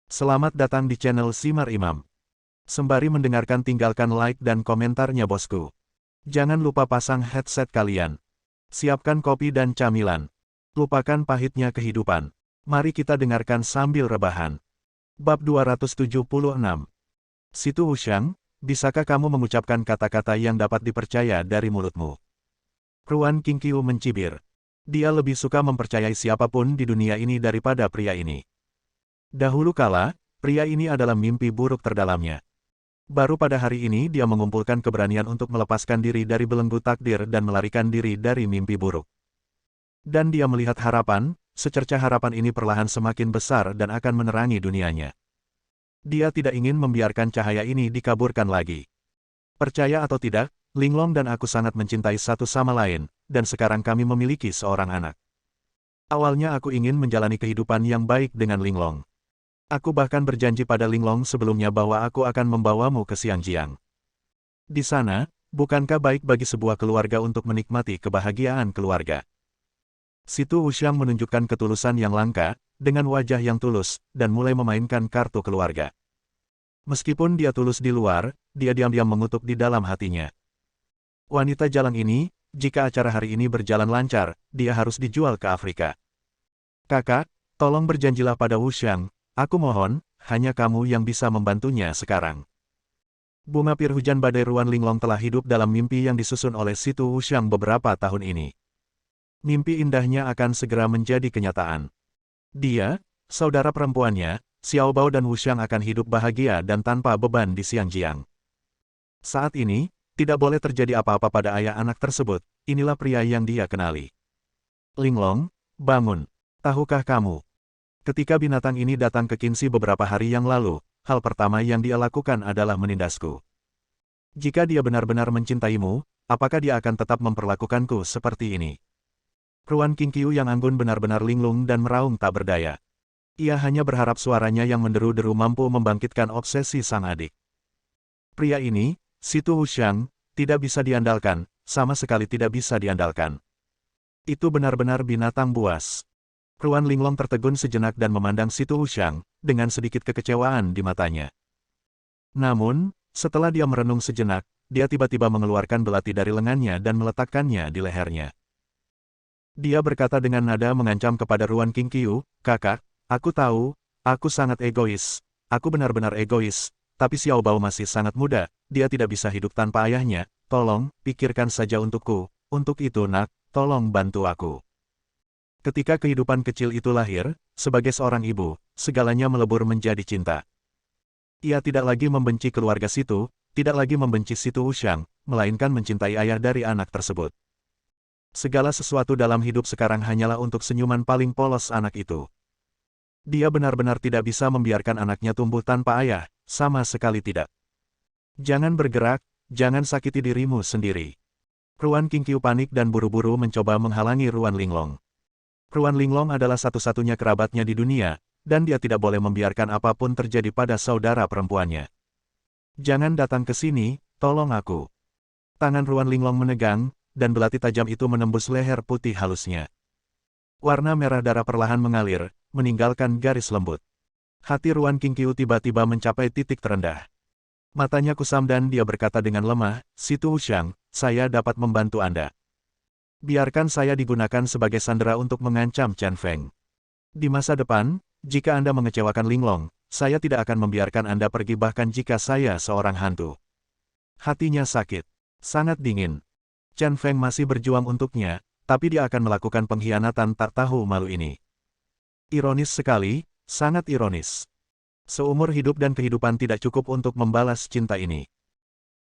Selamat datang di channel Simar Imam. Sembari mendengarkan tinggalkan like dan komentarnya bosku. Jangan lupa pasang headset kalian. Siapkan kopi dan camilan. Lupakan pahitnya kehidupan. Mari kita dengarkan sambil rebahan. Bab 276. Situ Wuxiang, bisakah kamu mengucapkan kata-kata yang dapat dipercaya dari mulutmu? Ruan Qingqiu mencibir. Dia lebih suka mempercayai siapapun di dunia ini daripada pria ini. Dahulu kala, pria ini adalah mimpi buruk terdalamnya. Baru pada hari ini dia mengumpulkan keberanian untuk melepaskan diri dari belenggu takdir dan melarikan diri dari mimpi buruk. Dan dia melihat harapan, secerca harapan ini perlahan semakin besar dan akan menerangi dunianya. Dia tidak ingin membiarkan cahaya ini dikaburkan lagi. Percaya atau tidak, Linglong dan aku sangat mencintai satu sama lain, dan sekarang kami memiliki seorang anak. Awalnya aku ingin menjalani kehidupan yang baik dengan Linglong. Aku bahkan berjanji pada Linglong sebelumnya bahwa aku akan membawamu ke Xiangjiang. Di sana, bukankah baik bagi sebuah keluarga untuk menikmati kebahagiaan keluarga? Situ Wuxiang menunjukkan ketulusan yang langka, dengan wajah yang tulus, dan mulai memainkan kartu keluarga. Meskipun dia tulus di luar, dia diam-diam mengutuk di dalam hatinya. Wanita jalang ini, jika acara hari ini berjalan lancar, dia harus dijual ke Afrika. Kakak, tolong berjanjilah pada Wuxiang. Aku mohon, hanya kamu yang bisa membantunya sekarang. Bunga pir hujan badai Ruan Linglong telah hidup dalam mimpi yang disusun oleh Situ Wuxiang beberapa tahun ini. Mimpi indahnya akan segera menjadi kenyataan. Dia, saudara perempuannya, Xiao Bao dan Wuxiang akan hidup bahagia dan tanpa beban di Xiangjiang. Saat ini, tidak boleh terjadi apa-apa pada ayah anak tersebut, inilah pria yang dia kenali. Linglong, bangun. Tahukah kamu? Ketika binatang ini datang ke Qinzi beberapa hari yang lalu, hal pertama yang dia lakukan adalah menindasku. Jika dia benar-benar mencintaimu, apakah dia akan tetap memperlakukanku seperti ini? Ruan Qingqiu yang anggun benar-benar linglung dan meraung tak berdaya. Ia hanya berharap suaranya yang menderu-deru mampu membangkitkan obsesi sang adik. Pria ini, Situ Wuxiang, tidak bisa diandalkan, sama sekali tidak bisa diandalkan. Itu benar-benar binatang buas. Ruan Linglong tertegun sejenak dan memandang Situ Wuxiang, dengan sedikit kekecewaan di matanya. Namun, setelah dia merenung sejenak, dia tiba-tiba mengeluarkan belati dari lengannya dan meletakkannya di lehernya. Dia berkata dengan nada mengancam kepada Ruan Qingqiu, "Kakak, aku tahu, aku sangat egois, aku benar-benar egois, tapi Xiao Bao masih sangat muda, dia tidak bisa hidup tanpa ayahnya, tolong, pikirkan saja untukku, untuk itu nak, tolong bantu aku." Ketika kehidupan kecil itu lahir, sebagai seorang ibu, segalanya melebur menjadi cinta. Ia tidak lagi membenci keluarga Situ, tidak lagi membenci Situ Wuxiang, melainkan mencintai ayah dari anak tersebut. Segala sesuatu dalam hidup sekarang hanyalah untuk senyuman paling polos anak itu. Dia benar-benar tidak bisa membiarkan anaknya tumbuh tanpa ayah, sama sekali tidak. Jangan bergerak, jangan sakiti dirimu sendiri. Ruan Qingqiu panik dan buru-buru mencoba menghalangi Ruan Linglong. Ruan Linglong adalah satu-satunya kerabatnya di dunia, dan dia tidak boleh membiarkan apapun terjadi pada saudara perempuannya. Jangan datang ke sini, tolong aku. Tangan Ruan Linglong menegang, dan belati tajam itu menembus leher putih halusnya. Warna merah darah perlahan mengalir, meninggalkan garis lembut. Hati Ruan Qingqiu tiba-tiba mencapai titik terendah. Matanya kusam dan dia berkata dengan lemah, "Situ Wuxiang, saya dapat membantu Anda. Biarkan saya digunakan sebagai sandera untuk mengancam Chen Feng. Di masa depan, jika Anda mengecewakan Linglong, saya tidak akan membiarkan Anda pergi bahkan jika saya seorang hantu." Hatinya sakit. Sangat dingin. Chen Feng masih berjuang untuknya, tapi dia akan melakukan pengkhianatan tak tahu malu ini. Ironis sekali, sangat ironis. Seumur hidup dan kehidupan tidak cukup untuk membalas cinta ini.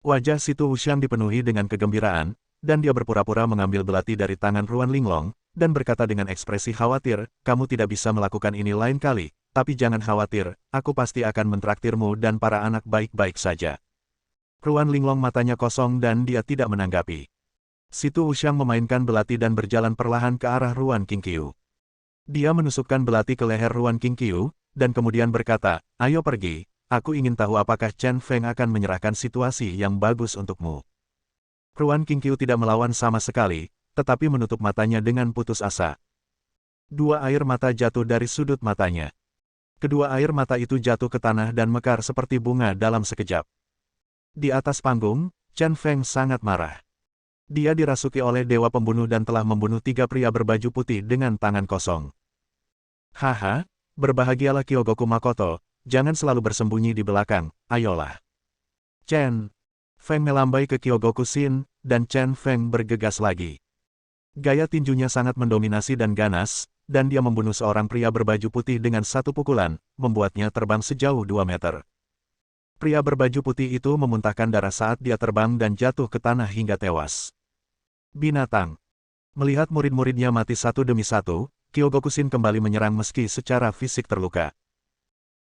Wajah Situ Wuxiang dipenuhi dengan kegembiraan, dan dia berpura-pura mengambil belati dari tangan Ruan Linglong, dan berkata dengan ekspresi khawatir, "Kamu tidak bisa melakukan ini lain kali, tapi jangan khawatir, aku pasti akan mentraktirmu dan para anak baik-baik saja." Ruan Linglong matanya kosong dan dia tidak menanggapi. Situ Wuxiang memainkan belati dan berjalan perlahan ke arah Ruan Qingqiu. Dia menusukkan belati ke leher Ruan Qingqiu, dan kemudian berkata, "Ayo pergi, aku ingin tahu apakah Chen Feng akan menyerahkan situasi yang bagus untukmu." Ruan Qingqiu tidak melawan sama sekali, tetapi menutup matanya dengan putus asa. Dua air mata jatuh dari sudut matanya. Kedua air mata itu jatuh ke tanah dan mekar seperti bunga dalam sekejap. Di atas panggung, Chen Feng sangat marah. Dia dirasuki oleh dewa pembunuh dan telah membunuh 3 pria berbaju putih dengan tangan kosong. Haha, berbahagialah Kyogoku Makoto, jangan selalu bersembunyi di belakang, ayolah. Chen Feng melambai ke Kyogoku Shin, dan Chen Feng bergegas lagi. Gaya tinjunya sangat mendominasi dan ganas, dan dia membunuh seorang pria berbaju putih dengan satu pukulan, membuatnya terbang sejauh 2 meter. Pria berbaju putih itu memuntahkan darah saat dia terbang dan jatuh ke tanah hingga tewas. Binatang. Melihat murid-muridnya mati satu demi satu, Kyogoku Shin kembali menyerang meski secara fisik terluka.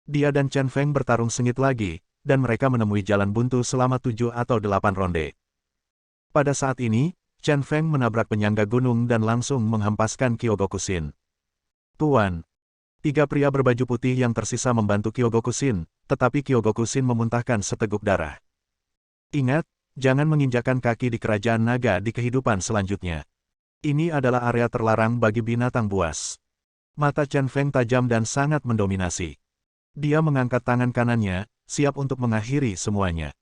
Dia dan Chen Feng bertarung sengit lagi, dan mereka menemui jalan buntu selama 7 atau 8 ronde. Pada saat ini, Chen Feng menabrak penyangga gunung dan langsung menghempaskan Kyogoku Shin. Tuan. 3 pria berbaju putih yang tersisa membantu Kyogoku Shin, tetapi Kyogoku Shin memuntahkan seteguk darah. Ingat, jangan menginjakkan kaki di kerajaan naga di kehidupan selanjutnya. Ini adalah area terlarang bagi binatang buas. Mata Chen Feng tajam dan sangat mendominasi. Dia mengangkat tangan kanannya, siap untuk mengakhiri semuanya.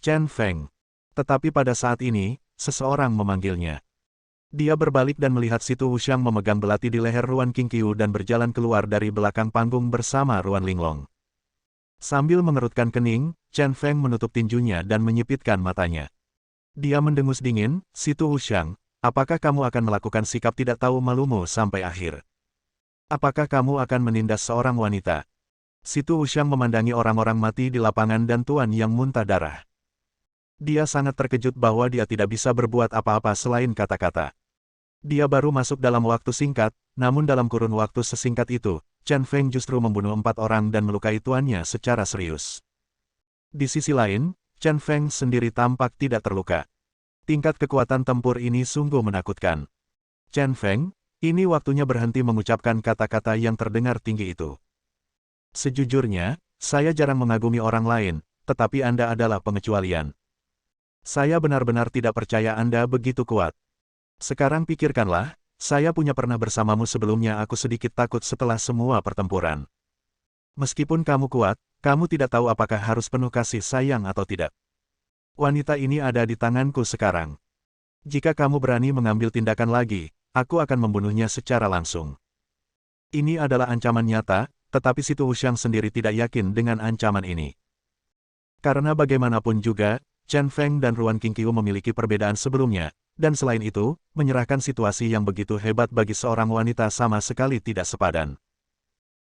Chen Feng. Tetapi pada saat ini, seseorang memanggilnya. Dia berbalik dan melihat Situ Wuxiang memegang belati di leher Ruan Qingqiu dan berjalan keluar dari belakang panggung bersama Ruan Linglong. Sambil mengerutkan kening, Chen Feng menutup tinjunya dan menyipitkan matanya. Dia mendengus dingin, Situ Wuxiang, apakah kamu akan melakukan sikap tidak tahu malumu sampai akhir? Apakah kamu akan menindas seorang wanita? Situ Wuxiang memandangi orang-orang mati di lapangan dan tuan yang muntah darah. Dia sangat terkejut bahwa dia tidak bisa berbuat apa-apa selain kata-kata. Dia baru masuk dalam waktu singkat, namun dalam kurun waktu sesingkat itu, Chen Feng justru membunuh 4 orang dan melukai tuannya secara serius. Di sisi lain, Chen Feng sendiri tampak tidak terluka. Tingkat kekuatan tempur ini sungguh menakutkan. Chen Feng, ini waktunya berhenti mengucapkan kata-kata yang terdengar tinggi itu. Sejujurnya, saya jarang mengagumi orang lain, tetapi Anda adalah pengecualian. Saya benar-benar tidak percaya Anda begitu kuat. Sekarang pikirkanlah, saya punya pernah bersamamu sebelumnya aku sedikit takut setelah semua pertempuran. Meskipun kamu kuat, kamu tidak tahu apakah harus penuh kasih sayang atau tidak. Wanita ini ada di tanganku sekarang. Jika kamu berani mengambil tindakan lagi, aku akan membunuhnya secara langsung. Ini adalah ancaman nyata, tetapi Situ Wuxiang sendiri tidak yakin dengan ancaman ini. Karena bagaimanapun juga, Chen Feng dan Ruan Qingqiu memiliki perbedaan sebelumnya, dan selain itu, menyerahkan situasi yang begitu hebat bagi seorang wanita sama sekali tidak sepadan.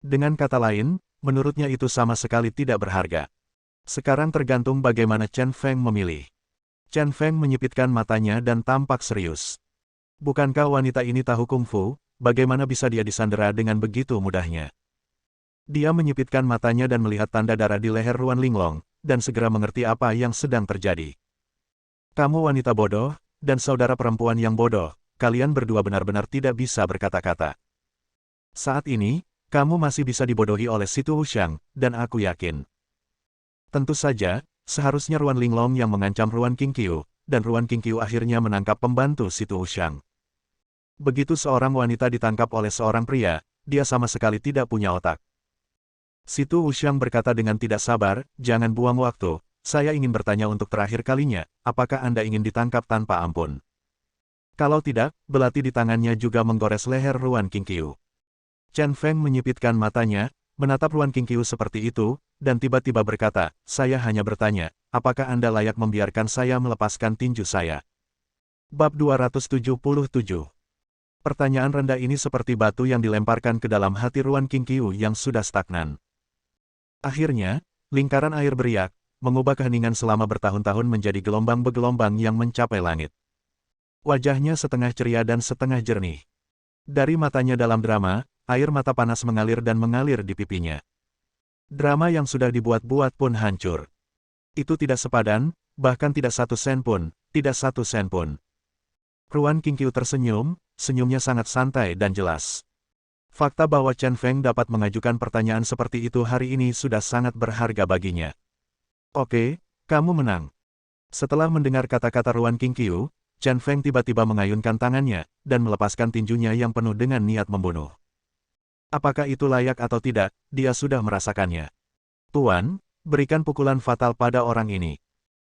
Dengan kata lain, menurutnya itu sama sekali tidak berharga. Sekarang tergantung bagaimana Chen Feng memilih. Chen Feng menyipitkan matanya dan tampak serius. Bukankah wanita ini tahu kungfu, bagaimana bisa dia disandera dengan begitu mudahnya? Dia menyipitkan matanya dan melihat tanda darah di leher Ruan Linglong, dan segera mengerti apa yang sedang terjadi. Kamu wanita bodoh, dan saudara perempuan yang bodoh, kalian berdua benar-benar tidak bisa berkata-kata. Saat ini, kamu masih bisa dibodohi oleh Situ Wuxiang, dan aku yakin. Tentu saja, seharusnya Ruan Linglong yang mengancam Ruan Qingqiu, dan Ruan Qingqiu akhirnya menangkap pembantu Situ Wuxiang. Begitu seorang wanita ditangkap oleh seorang pria, dia sama sekali tidak punya otak. Situ Wuxiang berkata dengan tidak sabar, jangan buang waktu. Saya ingin bertanya untuk terakhir kalinya, apakah Anda ingin ditangkap tanpa ampun? Kalau tidak, belati di tangannya juga menggores leher Ruan Qingqiu. Chen Feng menyipitkan matanya, menatap Ruan Qingqiu seperti itu, dan tiba-tiba berkata, saya hanya bertanya, apakah Anda layak membiarkan saya melepaskan tinju saya? Bab 277. Pertanyaan rendah ini seperti batu yang dilemparkan ke dalam hati Ruan Qingqiu yang sudah stagnan. Akhirnya, lingkaran air beriak, mengubah keheningan selama bertahun-tahun menjadi gelombang bergelombang yang mencapai langit. Wajahnya setengah ceria dan setengah jernih. Dari matanya dalam drama, air mata panas mengalir dan mengalir di pipinya. Drama yang sudah dibuat-buat pun hancur. Itu tidak sepadan, bahkan tidak 1 sen pun, tidak 1 sen pun. Ruan Qingqiu tersenyum, senyumnya sangat santai dan jelas. Fakta bahwa Chen Feng dapat mengajukan pertanyaan seperti itu hari ini sudah sangat berharga baginya. Oke, kamu menang. Setelah mendengar kata-kata Ruan Qingqiu, Chen Feng tiba-tiba mengayunkan tangannya, dan melepaskan tinjunya yang penuh dengan niat membunuh. Apakah itu layak atau tidak, dia sudah merasakannya. Tuan, berikan pukulan fatal pada orang ini.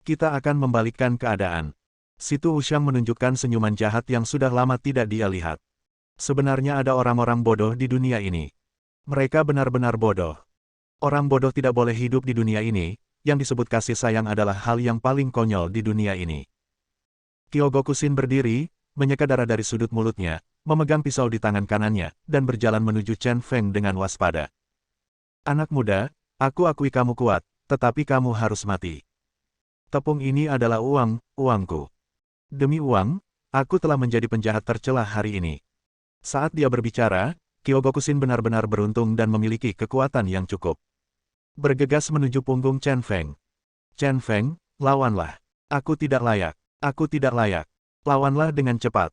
Kita akan membalikkan keadaan. Situ Wuxiang menunjukkan senyuman jahat yang sudah lama tidak dia lihat. Sebenarnya ada orang-orang bodoh di dunia ini. Mereka benar-benar bodoh. Orang bodoh tidak boleh hidup di dunia ini, yang disebut kasih sayang adalah hal yang paling konyol di dunia ini. Kyogokusin berdiri, menyeka darah dari sudut mulutnya, memegang pisau di tangan kanannya, dan berjalan menuju Chen Feng dengan waspada. Anak muda, aku akui kamu kuat, tetapi kamu harus mati. Tepung ini adalah uangku. Demi uang, aku telah menjadi penjahat tercela hari ini. Saat dia berbicara, Kyogokusin benar-benar beruntung dan memiliki kekuatan yang cukup. Bergegas menuju punggung Chen Feng. Chen Feng, lawanlah. Aku tidak layak. Aku tidak layak. Lawanlah dengan cepat.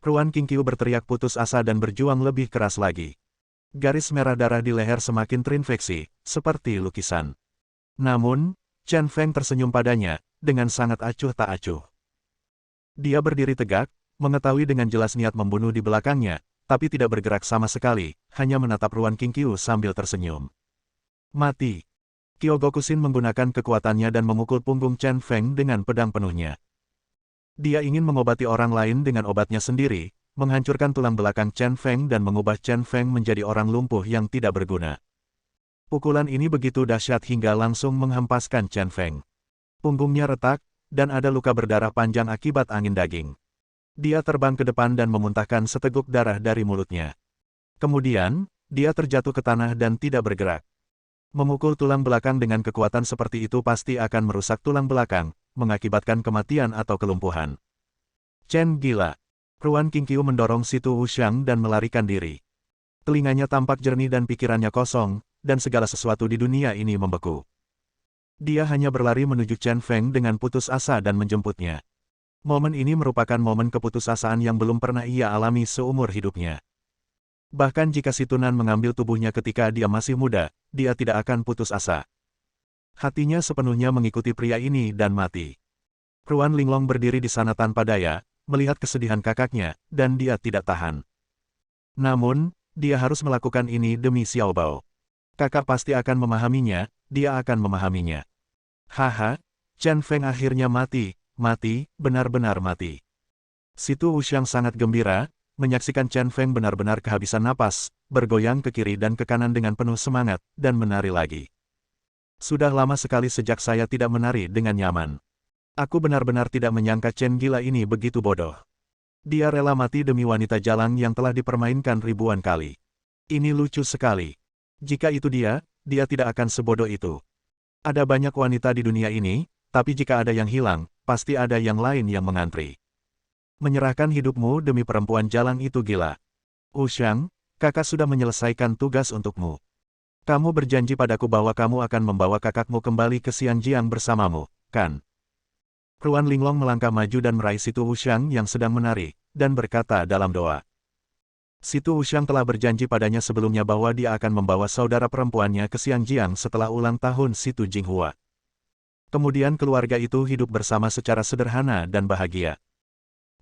Ruan Qingqiu berteriak putus asa dan berjuang lebih keras lagi. Garis merah darah di leher semakin terinfeksi, seperti lukisan. Namun, Chen Feng tersenyum padanya, dengan sangat acuh tak acuh. Dia berdiri tegak, mengetahui dengan jelas niat membunuh di belakangnya, tapi tidak bergerak sama sekali, hanya menatap Ruan Qingqiu sambil tersenyum. Mati. Kyogokusin menggunakan kekuatannya dan memukul punggung Chen Feng dengan pedang penuhnya. Dia ingin mengobati orang lain dengan obatnya sendiri, menghancurkan tulang belakang Chen Feng dan mengubah Chen Feng menjadi orang lumpuh yang tidak berguna. Pukulan ini begitu dahsyat hingga langsung menghempaskan Chen Feng. Punggungnya retak, dan ada luka berdarah panjang akibat angin daging. Dia terbang ke depan dan memuntahkan seteguk darah dari mulutnya. Kemudian, dia terjatuh ke tanah dan tidak bergerak. Memukul tulang belakang dengan kekuatan seperti itu pasti akan merusak tulang belakang, mengakibatkan kematian atau kelumpuhan. Chen gila. Ruan Qingqiu mendorong Situ Wuxiang dan melarikan diri. Telinganya tampak jernih dan pikirannya kosong, dan segala sesuatu di dunia ini membeku. Dia hanya berlari menuju Chen Feng dengan putus asa dan menjemputnya. Momen ini merupakan momen keputusasaan yang belum pernah ia alami seumur hidupnya. Bahkan jika si Tunan mengambil tubuhnya ketika dia masih muda, dia tidak akan putus asa. Hatinya sepenuhnya mengikuti pria ini dan mati. Ruan Linglong berdiri di sana tanpa daya, melihat kesedihan kakaknya, dan dia tidak tahan. Namun, dia harus melakukan ini demi Xiao Bao. Kakak pasti akan memahaminya, dia akan memahaminya. Haha, Chen Feng akhirnya mati, benar-benar mati. Situ Wuxiang sangat gembira, menyaksikan Chen Feng benar-benar kehabisan napas, bergoyang ke kiri dan ke kanan dengan penuh semangat, dan menari lagi. Sudah lama sekali sejak saya tidak menari dengan nyaman. Aku benar-benar tidak menyangka Chen gila ini begitu bodoh. Dia rela mati demi wanita jalang yang telah dipermainkan ribuan kali. Ini lucu sekali. Jika itu dia tidak akan sebodoh itu. Ada banyak wanita di dunia ini, tapi jika ada yang hilang, pasti ada yang lain yang mengantri. Menyerahkan hidupmu demi perempuan jalang itu gila. Wuxiang, kakak sudah menyelesaikan tugas untukmu. Kamu berjanji padaku bahwa kamu akan membawa kakakmu kembali ke Xianjiang bersamamu, kan? Ruan Linglong melangkah maju dan meraih Situ Wuxiang yang sedang menari, dan berkata dalam doa. Situ Wuxiang telah berjanji padanya sebelumnya bahwa dia akan membawa saudara perempuannya ke Xianjiang setelah ulang tahun Situ Jinghua. Kemudian keluarga itu hidup bersama secara sederhana dan bahagia.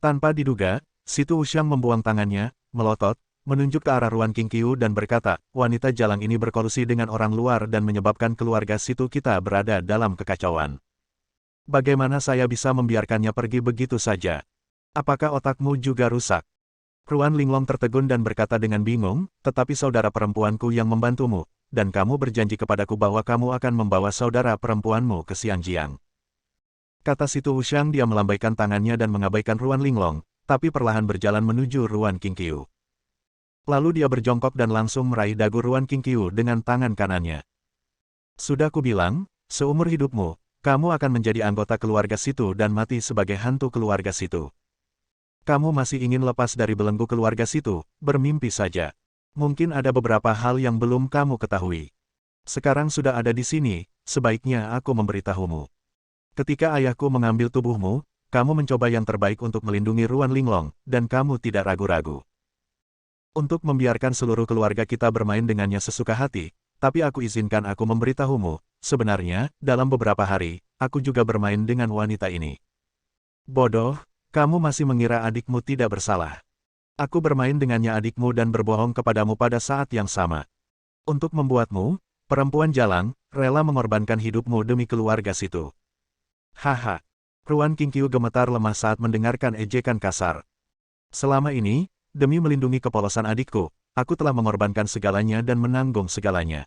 Tanpa diduga, Situ Wuxiang membuang tangannya, melotot, menunjuk ke arah Ruan Qingqiu dan berkata, wanita jalang ini berkolusi dengan orang luar dan menyebabkan keluarga Situ kita berada dalam kekacauan. Bagaimana saya bisa membiarkannya pergi begitu saja? Apakah otakmu juga rusak? Ruan Linglong tertegun dan berkata dengan bingung, tetapi saudara perempuanku yang membantumu, dan kamu berjanji kepadaku bahwa kamu akan membawa saudara perempuanmu ke Xianjiang. Kata Situ Wuxiang dia melambaikan tangannya dan mengabaikan Ruan Linglong, tapi perlahan berjalan menuju Ruan Qingqiu. Lalu dia berjongkok dan langsung meraih dagu Ruan Qingqiu dengan tangan kanannya. Sudah kubilang, seumur hidupmu, kamu akan menjadi anggota keluarga Situ dan mati sebagai hantu keluarga Situ. Kamu masih ingin lepas dari belenggu keluarga Situ, bermimpi saja. Mungkin ada beberapa hal yang belum kamu ketahui. Sekarang sudah ada di sini, sebaiknya aku memberitahumu. Ketika ayahku mengambil tubuhmu, kamu mencoba yang terbaik untuk melindungi Ruan Linglong, dan kamu tidak ragu-ragu. Untuk membiarkan seluruh keluarga kita bermain dengannya sesuka hati, tapi aku izinkan aku memberitahumu, sebenarnya, dalam beberapa hari, aku juga bermain dengan wanita ini. Bodoh, kamu masih mengira adikmu tidak bersalah. Aku bermain dengannya adikmu dan berbohong kepadamu pada saat yang sama. Untuk membuatmu, perempuan jalang, rela mengorbankan hidupmu demi keluarga situ. Haha. Ruan Qingqiu gemetar lemah saat mendengarkan ejekan kasar. Selama ini, demi melindungi kepolosan adikku, aku telah mengorbankan segalanya dan menanggung segalanya.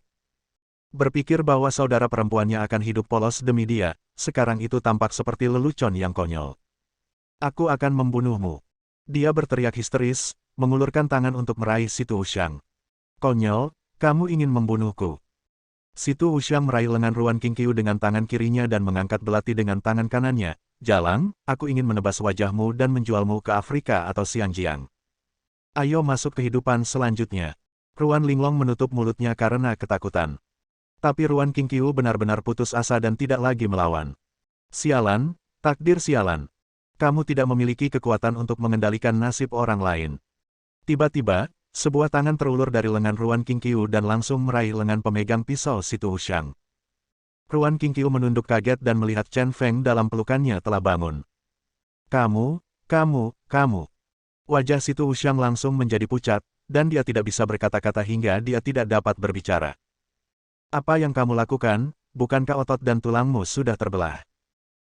Berpikir bahwa saudara perempuannya akan hidup polos demi dia, sekarang itu tampak seperti lelucon yang konyol. Aku akan membunuhmu. Dia berteriak histeris, mengulurkan tangan untuk meraih Situ Wuxiang. Konyol, kamu ingin membunuhku. Situ Wuxiang meraih lengan Ruan Qingqiu dengan tangan kirinya dan mengangkat belati dengan tangan kanannya. Jalang, aku ingin menebas wajahmu dan menjualmu ke Afrika atau Xinjiang. Ayo masuk kehidupan selanjutnya. Ruan Linglong menutup mulutnya karena ketakutan. Tapi Ruan Qingqiu benar-benar putus asa dan tidak lagi melawan. Sialan, takdir sialan. Kamu tidak memiliki kekuatan untuk mengendalikan nasib orang lain. Tiba-tiba, sebuah tangan terulur dari lengan Ruan Qingqiu dan langsung meraih lengan pemegang pisau Situ Wuxiang. Ruan Qingqiu menunduk kaget dan melihat Chen Feng dalam pelukannya telah bangun. Kamu. Wajah Situ Wuxiang langsung menjadi pucat, dan dia tidak bisa berkata-kata hingga dia tidak dapat berbicara. Apa yang kamu lakukan, bukankah otot dan tulangmu sudah terbelah?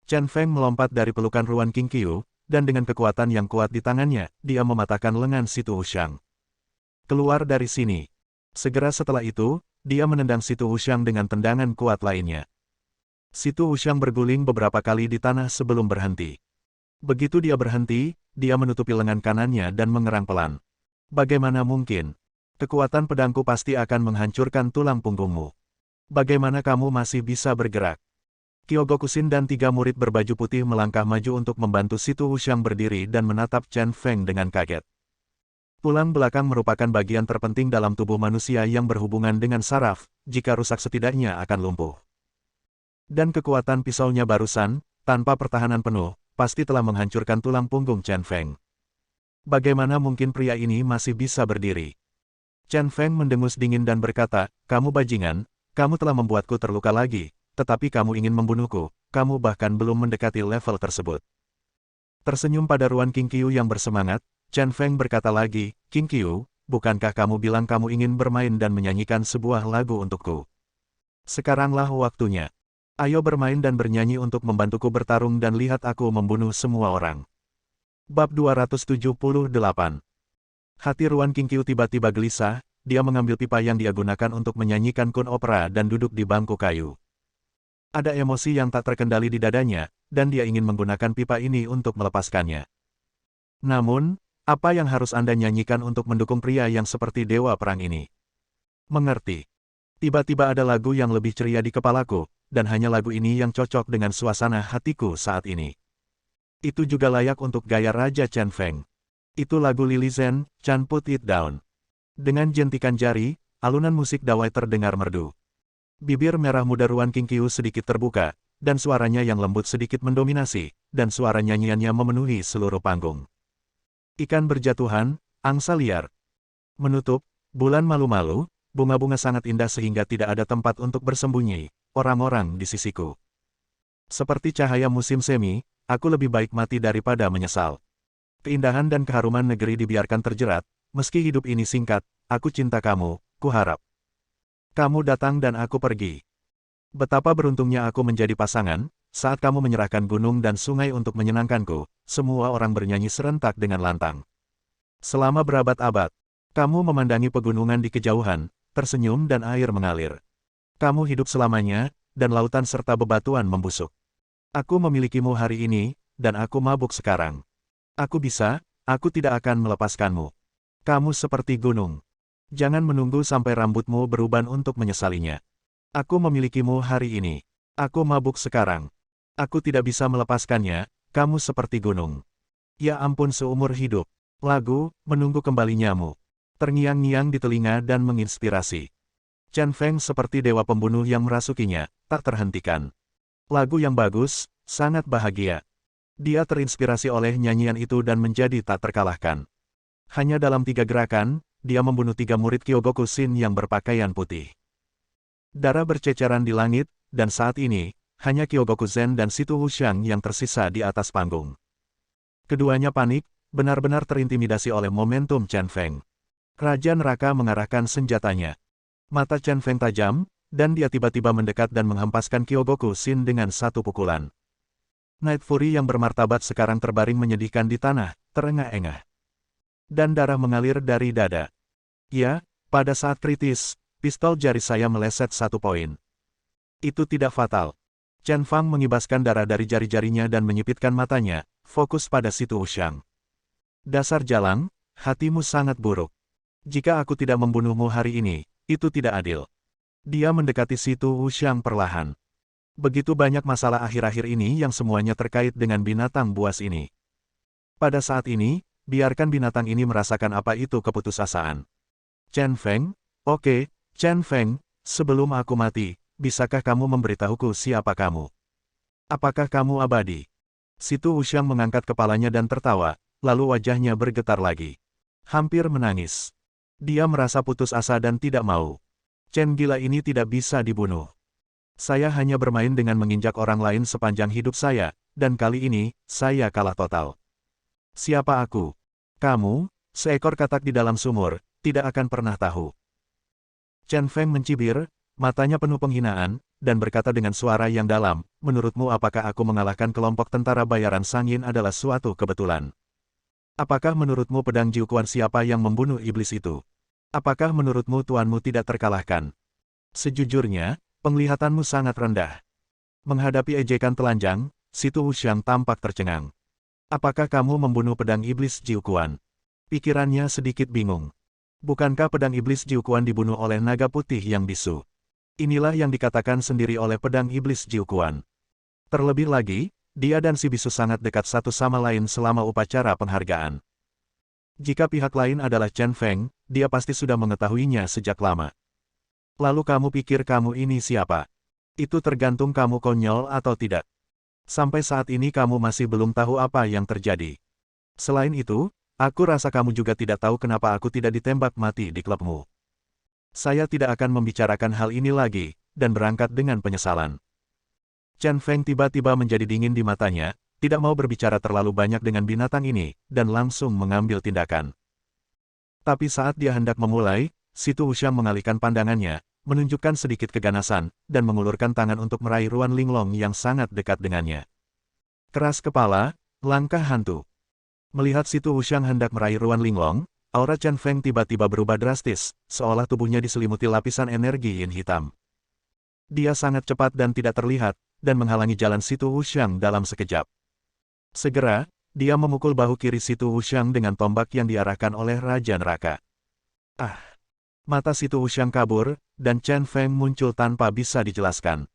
Chen Feng melompat dari pelukan Ruan Qingqiu, dan dengan kekuatan yang kuat di tangannya, dia mematahkan lengan Situ Wuxiang. Keluar dari sini. Segera setelah itu, dia menendang Situ Wuxiang dengan tendangan kuat lainnya. Situ Wuxiang berguling beberapa kali di tanah sebelum berhenti. Begitu dia berhenti, dia menutupi lengan kanannya dan mengerang pelan. Bagaimana mungkin? Kekuatan pedangku pasti akan menghancurkan tulang punggungmu. Bagaimana kamu masih bisa bergerak? Kyogokusin dan 3 murid berbaju putih melangkah maju untuk membantu Situ Wuxiang berdiri dan menatap Chen Feng dengan kaget. Tulang belakang merupakan bagian terpenting dalam tubuh manusia yang berhubungan dengan saraf, jika rusak setidaknya akan lumpuh. Dan kekuatan pisaunya barusan, tanpa pertahanan penuh, pasti telah menghancurkan tulang punggung Chen Feng. Bagaimana mungkin pria ini masih bisa berdiri? Chen Feng mendengus dingin dan berkata, kamu bajingan, kamu telah membuatku terluka lagi. Tetapi kamu ingin membunuhku, kamu bahkan belum mendekati level tersebut. Tersenyum pada Ruan Qingqiu yang bersemangat, Chen Feng berkata lagi, Qingqiu, bukankah kamu bilang kamu ingin bermain dan menyanyikan sebuah lagu untukku? Sekaranglah waktunya. Ayo bermain dan bernyanyi untuk membantuku bertarung dan lihat aku membunuh semua orang. Bab 278. Hati Ruan Qingqiu tiba-tiba gelisah, dia mengambil pipa yang dia gunakan untuk menyanyikan kun opera dan duduk di bangku kayu. Ada emosi yang tak terkendali di dadanya, dan dia ingin menggunakan pipa ini untuk melepaskannya. Namun, apa yang harus Anda nyanyikan untuk mendukung pria yang seperti dewa perang ini? Mengerti. Tiba-tiba ada lagu yang lebih ceria di kepalaku, dan hanya lagu ini yang cocok dengan suasana hatiku saat ini. Itu juga layak untuk gaya Raja Chen Feng. Itu lagu Lily Zhen, Chan Put It Down. Dengan jentikan jari, alunan musik dawai terdengar merdu. Bibir merah muda Ruan Qingqiu sedikit terbuka, dan suaranya yang lembut sedikit mendominasi, dan suara nyanyiannya memenuhi seluruh panggung. Ikan berjatuhan, angsa liar. Menutup, bulan malu-malu, bunga-bunga sangat indah sehingga tidak ada tempat untuk bersembunyi, orang-orang di sisiku. Seperti cahaya musim semi, aku lebih baik mati daripada menyesal. Keindahan dan keharuman negeri dibiarkan terjerat, meski hidup ini singkat, aku cinta kamu, kuharap. Kamu datang dan aku pergi. Betapa beruntungnya aku menjadi pasangan, saat kamu menyerahkan gunung dan sungai untuk menyenangkanku, semua orang bernyanyi serentak dengan lantang. Selama berabad-abad, kamu memandangi pegunungan di kejauhan, tersenyum dan air mengalir. Kamu hidup selamanya, dan lautan serta bebatuan membusuk. Aku memilikimu hari ini, dan aku mabuk sekarang. Aku tidak akan melepaskanmu. Kamu seperti gunung. Jangan menunggu sampai rambutmu beruban untuk menyesalinya. Aku memilikimu hari ini. Aku mabuk sekarang. Aku tidak bisa melepaskannya, kamu seperti gunung. Ya ampun seumur hidup. Lagu, menunggu kembalinyamu. Terngiang-ngiang di telinga dan menginspirasi. Chen Feng seperti dewa pembunuh yang merasukinya, tak terhentikan. Lagu yang bagus, sangat bahagia. Dia terinspirasi oleh nyanyian itu dan menjadi tak terkalahkan. Hanya dalam 3 gerakan, dia membunuh 3 murid Kyogokusin yang berpakaian putih. Darah berceceran di langit, dan saat ini, hanya Kyogoku Zen dan Situ Wuxiang yang tersisa di atas panggung. Keduanya panik, benar-benar terintimidasi oleh momentum Chen Feng. Raja Neraka mengarahkan senjatanya. Mata Chen Feng tajam, dan dia tiba-tiba mendekat dan menghempaskan Kyogoku Shin dengan satu pukulan. Night Fury yang bermartabat sekarang terbaring menyedihkan di tanah, terengah-engah. Dan darah mengalir dari dada. Ya, pada saat kritis, pistol jari saya meleset 1 poin. Itu tidak fatal. Chen Fang mengibaskan darah dari jari-jarinya dan menyipitkan matanya, fokus pada Situ Wuxiang. Dasar jalang, hatimu sangat buruk. Jika aku tidak membunuhmu hari ini, itu tidak adil. Dia mendekati Situ Wuxiang perlahan. Begitu banyak masalah akhir-akhir ini yang semuanya terkait dengan binatang buas ini. Pada saat ini, biarkan binatang ini merasakan apa itu keputusasaan. Chen Feng, oke, Chen Feng, sebelum aku mati, bisakah kamu memberitahuku siapa kamu? Apakah kamu abadi? Situ Wuxiang mengangkat kepalanya dan tertawa, lalu wajahnya bergetar lagi. Hampir menangis. Dia merasa putus asa dan tidak mau. Chen gila ini tidak bisa dibunuh. Saya hanya bermain dengan menginjak orang lain sepanjang hidup saya, dan kali ini, saya kalah total. Siapa aku? Kamu, seekor katak di dalam sumur, tidak akan pernah tahu. Chen Feng mencibir, matanya penuh penghinaan, dan berkata dengan suara yang dalam, menurutmu apakah aku mengalahkan kelompok tentara bayaran Sangyin adalah suatu kebetulan? Apakah menurutmu pedang Jiuquan siapa yang membunuh iblis itu? Apakah menurutmu tuanmu tidak terkalahkan? Sejujurnya, penglihatanmu sangat rendah. Menghadapi ejekan telanjang, Situ Wuxiang tampak tercengang. Apakah kamu membunuh pedang iblis Jiuquan? Pikirannya sedikit bingung. Bukankah pedang iblis Jiuquan dibunuh oleh naga putih yang bisu? Inilah yang dikatakan sendiri oleh pedang iblis Jiuquan. Terlebih lagi, dia dan si bisu sangat dekat satu sama lain selama upacara penghargaan. Jika pihak lain adalah Chen Feng, dia pasti sudah mengetahuinya sejak lama. Lalu kamu pikir kamu ini siapa? Itu tergantung kamu konyol atau tidak. Sampai saat ini kamu masih belum tahu apa yang terjadi. Selain itu, aku rasa kamu juga tidak tahu kenapa aku tidak ditembak mati di klubmu. Saya tidak akan membicarakan hal ini lagi, dan berangkat dengan penyesalan. Chen Feng tiba-tiba menjadi dingin di matanya, tidak mau berbicara terlalu banyak dengan binatang ini, dan langsung mengambil tindakan. Tapi saat dia hendak memulai, Situ Wuxiang mengalihkan pandangannya, menunjukkan sedikit keganasan, dan mengulurkan tangan untuk meraih Ruan Linglong yang sangat dekat dengannya. Keras kepala, langkah hantu. Melihat Situ Wuxiang hendak meraih Ruan Linglong, aura Chen Feng tiba-tiba berubah drastis, seolah tubuhnya diselimuti lapisan energi yin hitam. Dia sangat cepat dan tidak terlihat, dan menghalangi jalan Situ Wuxiang dalam sekejap. Segera, dia memukul bahu kiri Situ Wuxiang dengan tombak yang diarahkan oleh Raja Neraka. Ah! Mata Situ Wuxiang kabur, dan Chen Feng muncul tanpa bisa dijelaskan.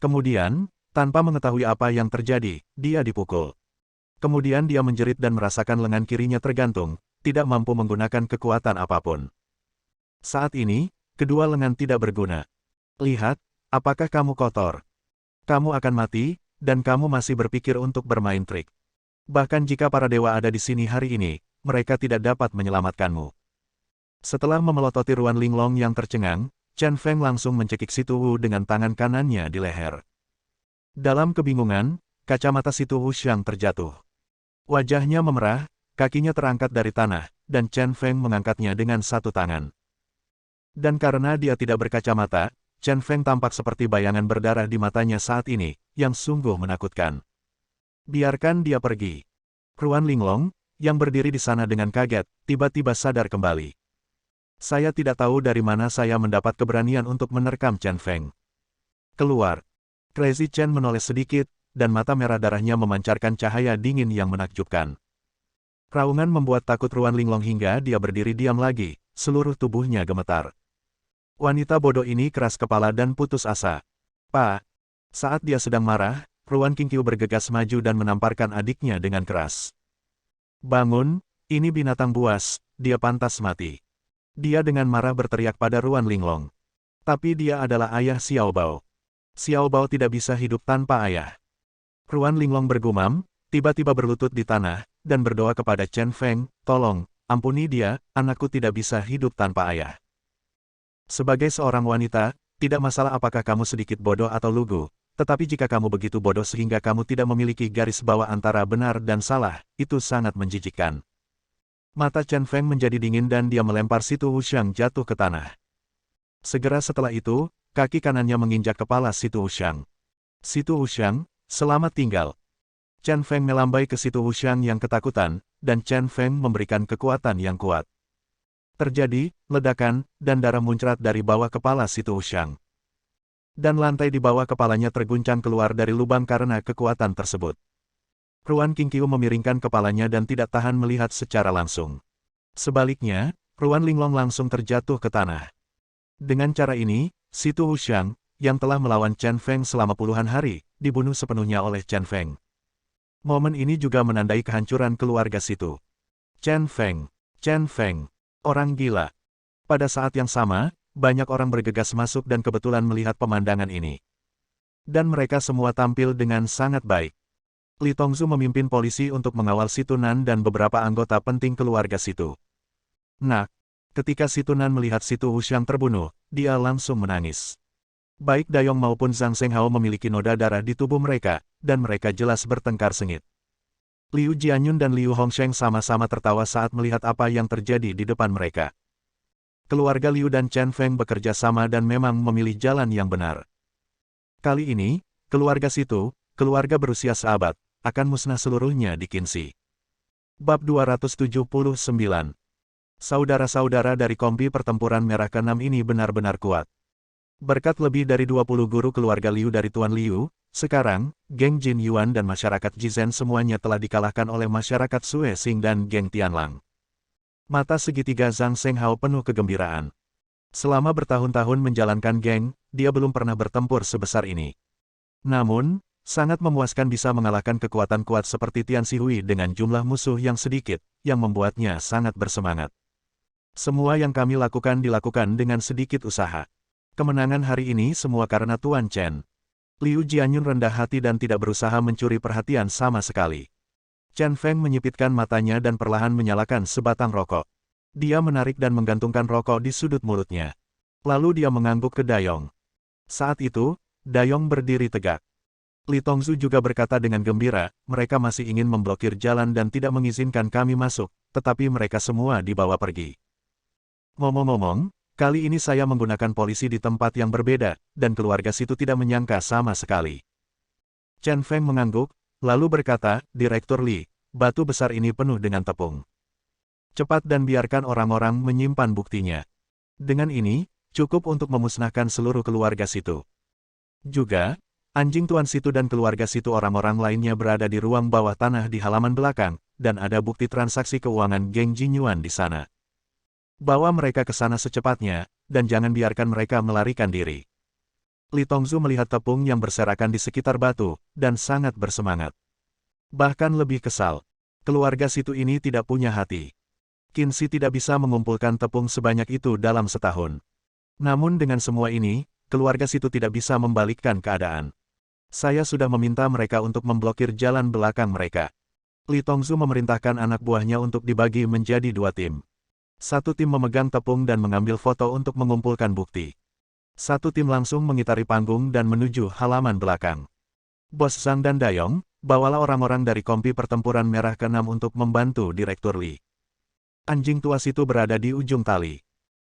Kemudian, tanpa mengetahui apa yang terjadi, dia dipukul. Kemudian dia menjerit dan merasakan lengan kirinya tergantung, tidak mampu menggunakan kekuatan apapun. Saat ini, kedua lengan tidak berguna. Lihat, apakah kamu kotor? Kamu akan mati, dan kamu masih berpikir untuk bermain trik. Bahkan jika para dewa ada di sini hari ini, mereka tidak dapat menyelamatkanmu. Setelah memelototi Ruan Linglong yang tercengang, Chen Feng langsung mencekik Situ Wu dengan tangan kanannya di leher. Dalam kebingungan, kacamata Situ Wuxiang terjatuh. Wajahnya memerah, kakinya terangkat dari tanah, dan Chen Feng mengangkatnya dengan satu tangan. Dan karena dia tidak berkacamata, Chen Feng tampak seperti bayangan berdarah di matanya saat ini, yang sungguh menakutkan. Biarkan dia pergi. Ruan Linglong, yang berdiri di sana dengan kaget, tiba-tiba sadar kembali. Saya tidak tahu dari mana saya mendapat keberanian untuk menerkam Chen Feng. Keluar. Crazy Chen menoleh sedikit, dan mata merah darahnya memancarkan cahaya dingin yang menakjubkan. Raungan membuat takut Ruan Linglong hingga dia berdiri diam lagi, seluruh tubuhnya gemetar. Wanita bodoh ini keras kepala dan putus asa. Pak. Saat dia sedang marah, Ruan Qingqiu bergegas maju dan menamparkan adiknya dengan keras. Bangun, ini binatang buas, dia pantas mati. Dia dengan marah berteriak pada Ruan Linglong. Tapi dia adalah ayah Xiao Bao. Xiao Bao tidak bisa hidup tanpa ayah. Ruan Linglong bergumam, tiba-tiba berlutut di tanah, dan berdoa kepada Chen Feng, tolong, ampuni dia, anakku tidak bisa hidup tanpa ayah. Sebagai seorang wanita, tidak masalah apakah kamu sedikit bodoh atau lugu, Tetapi jika kamu begitu bodoh sehingga kamu tidak memiliki garis bawah antara benar dan salah, itu sangat menjijikkan. Mata Chen Feng menjadi dingin dan dia melempar Si Tu Wuxiang jatuh ke tanah. Segera setelah itu, kaki kanannya menginjak kepala Si Tu Wuxiang. Si Tu Wuxiang, selamat tinggal. Chen Feng melambai ke Si Tu Wuxiang yang ketakutan, dan Chen Feng memberikan kekuatan yang kuat. Terjadi ledakan, dan darah muncrat dari bawah kepala Si Tu Wuxiang. Dan lantai di bawah kepalanya terguncang keluar dari lubang karena kekuatan tersebut. Ruan Qingqiu memiringkan kepalanya dan tidak tahan melihat secara langsung. Sebaliknya, Ruan Linglong langsung terjatuh ke tanah. Dengan cara ini, Si Tu Wuxiang, yang telah melawan Chen Feng selama puluhan hari, dibunuh sepenuhnya oleh Chen Feng. Momen ini juga menandai kehancuran keluarga Si Tu. Chen Feng, orang gila. Pada saat yang sama, banyak orang bergegas masuk dan kebetulan melihat pemandangan ini. Dan mereka semua tampil dengan sangat baik. Li Tongzu memimpin polisi untuk mengawal Si Tunan dan beberapa anggota penting keluarga Si Tu. Nah, ketika Si Tunan melihat Si Tu Wuxiang terbunuh, dia langsung menangis. Baik Dayong maupun Zhang Shenghao memiliki noda darah di tubuh mereka, dan mereka jelas bertengkar sengit. Liu Jianyun dan Liu Hongsheng sama-sama tertawa saat melihat apa yang terjadi di depan mereka. Keluarga Liu dan Chen Feng bekerja sama dan memang memilih jalan yang benar. Kali ini, keluarga Si Tu, keluarga berusia seabad, akan musnah seluruhnya di Qinzi. Bab 279. Saudara-saudara dari kompi pertempuran merah ke-6 ini benar-benar kuat. Berkat lebih dari 20 guru keluarga Liu dari Tuan Liu, sekarang, geng Jin Yuan dan masyarakat Jizhen semuanya telah dikalahkan oleh masyarakat Sue Xing dan geng Tianlang. Mata segitiga Zhang Shenghao penuh kegembiraan. Selama bertahun-tahun menjalankan geng, dia belum pernah bertempur sebesar ini. Namun, sangat memuaskan bisa mengalahkan kekuatan kuat seperti Tian Xihui dengan jumlah musuh yang sedikit, yang membuatnya sangat bersemangat. Semua yang kami lakukan dilakukan dengan sedikit usaha. Kemenangan hari ini semua karena Tuan Chen. Liu Jianyun rendah hati dan tidak berusaha mencuri perhatian sama sekali. Chen Feng menyipitkan matanya dan perlahan menyalakan sebatang rokok. Dia menarik dan menggantungkan rokok di sudut mulutnya. Lalu dia mengangguk ke Dayong. Saat itu, Dayong berdiri tegak. Li Tongzu juga berkata dengan gembira, mereka masih ingin memblokir jalan dan tidak mengizinkan kami masuk, tetapi mereka semua dibawa pergi. Ngomong-ngomong, kali ini saya menggunakan polisi di tempat yang berbeda, dan keluarga Si Tu tidak menyangka sama sekali. Chen Feng mengangguk, lalu berkata, Direktur Li, batu besar ini penuh dengan tepung. Cepat dan biarkan orang-orang menyimpan buktinya. Dengan ini, cukup untuk memusnahkan seluruh keluarga Si Tu. Juga, anjing Tuan Si Tu dan keluarga Si Tu orang-orang lainnya berada di ruang bawah tanah di halaman belakang, dan ada bukti transaksi keuangan geng Jin Yuan di sana. Bawa mereka ke sana secepatnya, dan jangan biarkan mereka melarikan diri. Li Tongzu melihat tepung yang berserakan di sekitar batu, dan sangat bersemangat. Bahkan lebih kesal. Keluarga Si Tu ini tidak punya hati. Qinzi tidak bisa mengumpulkan tepung sebanyak itu dalam setahun. Namun dengan semua ini, keluarga Si Tu tidak bisa membalikkan keadaan. Saya sudah meminta mereka untuk memblokir jalan belakang mereka. Li Tongzu memerintahkan anak buahnya untuk dibagi menjadi 2 tim. Satu tim memegang tepung dan mengambil foto untuk mengumpulkan bukti. Satu tim langsung mengitari panggung dan menuju halaman belakang. Bos Zhang dan Dayong, bawalah orang-orang dari kompi pertempuran merah ke-6 untuk membantu Direktur Li. Anjing tua situ berada di ujung tali.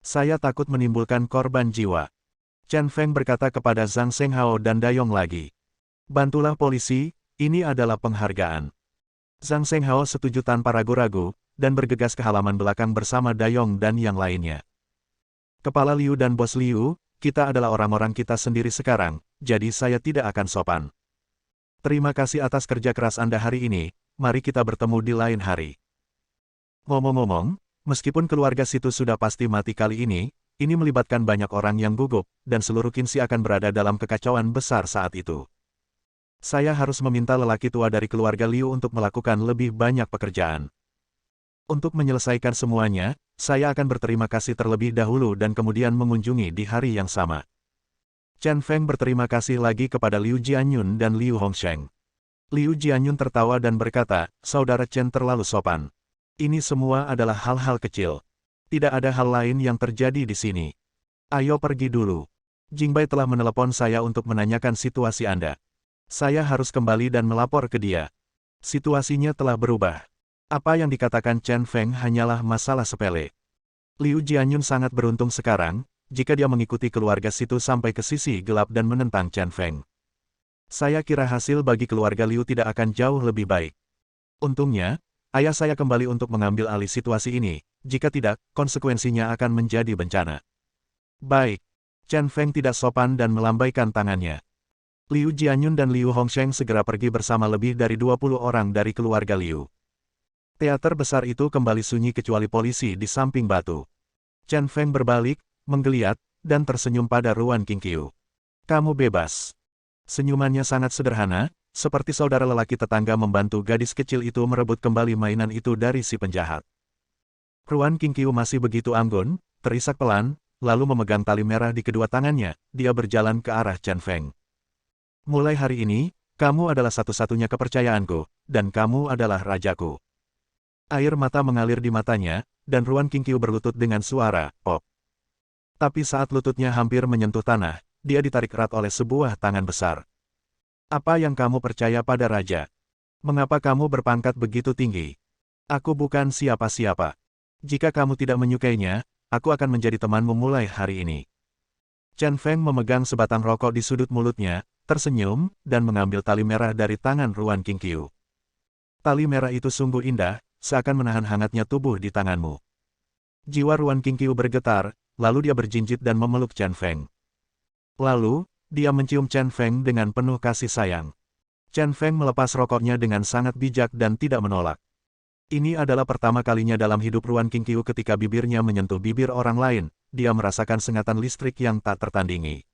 Saya takut menimbulkan korban jiwa. Chen Feng berkata kepada Zhang Shenghao dan Dayong lagi. Bantulah polisi, ini adalah penghargaan. Zhang Shenghao setuju tanpa ragu-ragu, dan bergegas ke halaman belakang bersama Dayong dan yang lainnya. Kepala Liu dan Bos Liu, kita adalah orang-orang kita sendiri sekarang, jadi saya tidak akan sopan. Terima kasih atas kerja keras Anda hari ini, mari kita bertemu di lain hari. Ngomong-ngomong, meskipun keluarga situ sudah pasti mati kali ini melibatkan banyak orang yang gugup, dan seluruh Qinzi akan berada dalam kekacauan besar saat itu. Saya harus meminta lelaki tua dari keluarga Liu untuk melakukan lebih banyak pekerjaan. Untuk menyelesaikan semuanya, saya akan berterima kasih terlebih dahulu dan kemudian mengunjungi di hari yang sama. Chen Feng berterima kasih lagi kepada Liu Jianyun dan Liu Hongsheng. Liu Jianyun tertawa dan berkata, Saudara Chen terlalu sopan. Ini semua adalah hal-hal kecil. Tidak ada hal lain yang terjadi di sini. Ayo pergi dulu. Jingbai telah menelepon saya untuk menanyakan situasi Anda. Saya harus kembali dan melapor ke dia. Situasinya telah berubah. Apa yang dikatakan Chen Feng hanyalah masalah sepele. Liu Jianyun sangat beruntung sekarang, jika dia mengikuti keluarga situ sampai ke sisi gelap dan menentang Chen Feng. Saya kira hasil bagi keluarga Liu tidak akan jauh lebih baik. Untungnya, ayah saya kembali untuk mengambil alih situasi ini, jika tidak, konsekuensinya akan menjadi bencana. Baik. Chen Feng tidak sopan dan melambaikan tangannya. Liu Jianyun dan Liu Hongsheng segera pergi bersama lebih dari 20 orang dari keluarga Liu. Teater besar itu kembali sunyi kecuali polisi di samping batu. Chen Feng berbalik, menggeliat, dan tersenyum pada Ruan Qingqiu. Kamu bebas. Senyumannya sangat sederhana, seperti saudara lelaki tetangga membantu gadis kecil itu merebut kembali mainan itu dari si penjahat. Ruan Qingqiu masih begitu anggun, terisak pelan, lalu memegang tali merah di kedua tangannya, dia berjalan ke arah Chen Feng. Mulai hari ini, kamu adalah satu-satunya kepercayaanku, dan kamu adalah rajaku. Air mata mengalir di matanya, dan Ruan Qingqiu berlutut dengan suara pop. Tapi saat lututnya hampir menyentuh tanah, dia ditarik erat oleh sebuah tangan besar. Apa yang kamu percaya pada raja? Mengapa kamu berpangkat begitu tinggi? Aku bukan siapa-siapa. Jika kamu tidak menyukainya, aku akan menjadi temanmu mulai hari ini. Chen Feng memegang sebatang rokok di sudut mulutnya, tersenyum, dan mengambil tali merah dari tangan Ruan Qingqiu. Tali merah itu sungguh indah, seakan menahan hangatnya tubuh di tanganmu. Jiwa Ruan Qingqiu bergetar, lalu dia berjinjit dan memeluk Chen Feng. Lalu, dia mencium Chen Feng dengan penuh kasih sayang. Chen Feng melepas rokoknya dengan sangat bijak dan tidak menolak. Ini adalah pertama kalinya dalam hidup Ruan Qingqiu ketika bibirnya menyentuh bibir orang lain, dia merasakan sengatan listrik yang tak tertandingi.